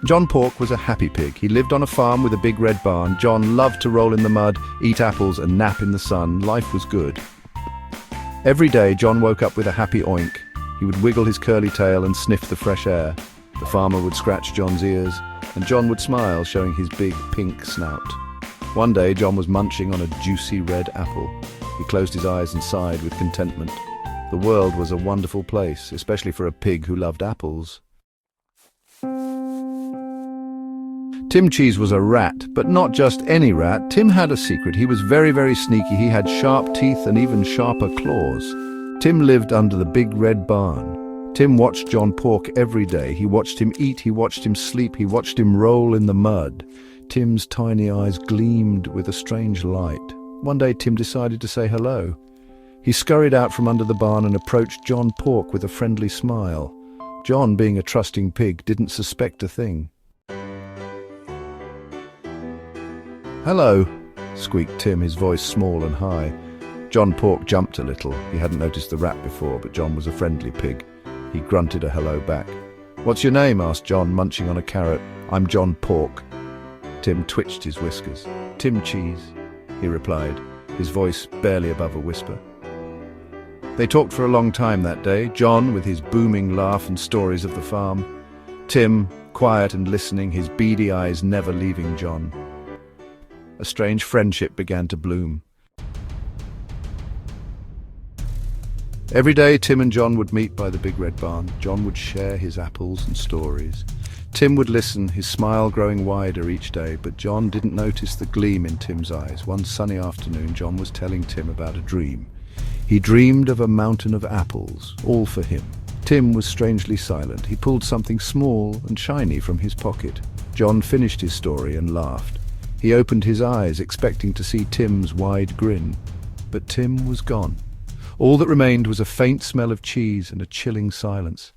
John Pork was a happy pig. He lived on a farm with a big red barn. John loved to roll in the mud, eat apples and nap in the sun. Life was good. Every day John woke up with a happy oink. He would wiggle his curly tail and sniff the fresh air. The farmer would scratch John's ears, and John would smile, showing his big pink snout. One day John was munching on a juicy red apple. He closed his eyes and sighed with contentment. The world was a wonderful place, especially for a pig who loved apples. Tim Cheese was a rat, but not just any rat. Tim had a secret. He was very, very sneaky. He had sharp teeth and even sharper claws. Tim lived under the big red barn. Tim watched John Pork every day. He watched him eat, he watched him sleep, he watched him roll in the mud. Tim's tiny eyes gleamed with a strange light. One day Tim decided to say hello. He scurried out from under the barn and approached John Pork with a friendly smile. John, being a trusting pig, didn't suspect a thing. "Hello," squeaked Tim, his voice small and high. John Pork jumped a little. He hadn't noticed the rat before, but John was a friendly pig. He grunted a hello back. "What's your name?" asked John, munching on a carrot. "I'm John Pork." Tim twitched his whiskers. "Tim Cheese," he replied, his voice barely above a whisper. They talked for a long time that day, John with his booming laugh and stories of the farm, Tim quiet and listening, his beady eyes never leaving John. A strange friendship began to bloom. Every day Tim and John would meet by the big red barn. John would share his apples and stories. Tim would listen, his smile growing wider each day, but John didn't notice the gleam in Tim's eyes. One sunny afternoon, John was telling Tim about a dream. He dreamed of a mountain of apples, all for him. Tim was strangely silent. He pulled something small and shiny from his pocket. John finished his story and laughed. He opened his eyes, expecting to see Tim's wide grin. But Tim was gone. All that remained was a faint smell of cheese and a chilling silence.